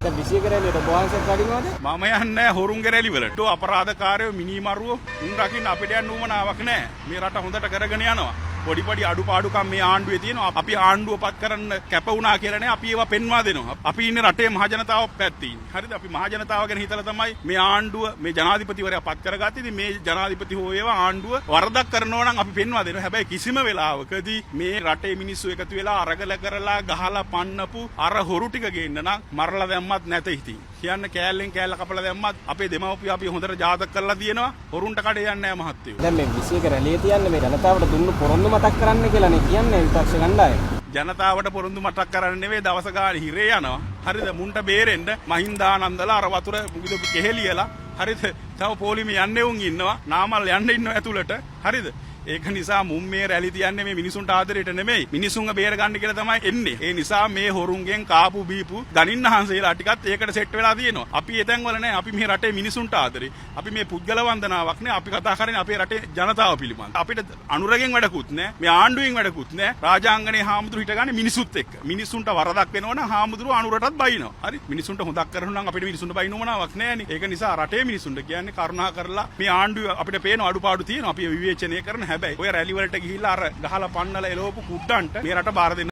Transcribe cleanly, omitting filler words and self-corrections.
දැන් 21 රැළියට බෝවන්සෙත් වඩිනවද? මම යන්නේ හොරුන්ගේ රැලි වලට. අපරාධකාරයෝ මිනිමරුවෝ උන් රකින්න අපිට යන්න උවමනාවක් නැහැ. මේ රට හොඳට කරගෙන යනවා. පොඩි පොඩි අඩුපාඩුකම් මේ ආණ්ඩුවේ තියෙනවා. අපි ආණ්ඩුව පත් කරන්න කැප වුණා කියලා නේ අපි ඒවා පෙන්වා දෙනවා. අපි ඉන්නේ රටේ මහජනතාව පැත්තේ ඉන්නේ. හරිද? අපි මහජනතාව ගැන හිතලා තමයි මේ ආණ්ඩුව මේ ජනාධිපතිවරයා පත් කරගත්තේ. ඉතින් මේ ජනාධිපති හෝ ඒවා ආණ්ඩුව වරදක් කරනවා නම් අපි පෙන්වා දෙනවා. හැබැයි කිසිම වෙලාවකදී මේ රටේ මිනිස්සු එකතු වෙලා අරගල කරලා ගහලා පන්නපු අර හොරු ටික ගේන්න නම් මරලා දැම්මත් නැත ඉතින්. කියන්න කෑල්ලෙන් කෑල්ල කපලා දැම්මත් අපේ දෙමව්පියෝ අපි හොඳට ජාතක කරලා තියෙනවා. හොරුන්ට කඩේ යන්නේ නැහැ මහත්තයෝ. දැන් මේ 21 රැළිය තියන්නේ මේ ජනතාවට දුන්නු පොරොන්දු මතක් කරන්න කියලානේ කියන්නේ විපක්ෂ කණ්ඩායම. ජනතාවට පොරොන්දු මතක් කරන්න නෙවෙයි දවස ගානේ හිරේ යනවා. හරිද? මුන්ට බේරෙන්න මහින්දානන්දලා අර වතුර මුගිද කෙහෙලියලා හරිද? තව පොලිමේ යන්නේ උන් ඉන්නවා. නාමල් යන්න ඉන්නවා ඇතුළට. හරිද? ඒක නිසා මුන් මේ රැලි තියන්නේ මේ මිනිසුන්ට ආදරයට නෙමෙයි මිනිසුන්ව බේර ගන්න කියලා තමයි එන්නේ. ඒ නිසා මේ හොරුන්ගෙන් කාපු බීපු ගනින්නහන්සේලා ටිකත් ඒකට සෙට් වෙලා තියෙනවා. අපි එතෙන් වල නැහැ. අපි මේ රටේ මිනිසුන්ට ආදරේ. අපි මේ පුද්ගල වන්දනාවක් නේ. අපි කතා කරන්නේ අපේ රටේ ජනතාව පිළිබඳ. අපිට අනුරගෙන් වැඩකුත් නැහැ. මේ ආණ්ඩුවෙන් වැඩකුත් නැහැ. රාජාංගනේ හාමුදුරු හිටගන්නේ මිනිසුත් එක්ක. මිනිසුන්ට වරදක් වෙනවනම් හාමුදුරු අනුරටත් බයිනවා. හරි? මිනිසුන්ට හොදක් කරනවා නම් අපිට මිනිසුන්ට බයින්න මොනාවක් නැහැ නේ. ඒක නිසා රටේ මිනිසුන්ට කියන්නේ කරුණා කරලා මේ ආණ්ඩුව අපිට පේන අඩුපාඩු තියෙනවා. අපි විවේචනය කරන හැබැයි ඔය රැලි වලට ගිහිල්ලා අර ගහලා පන්නලා එලවපු කුඩ්ඩන්ට මේ රට බාර දෙන්න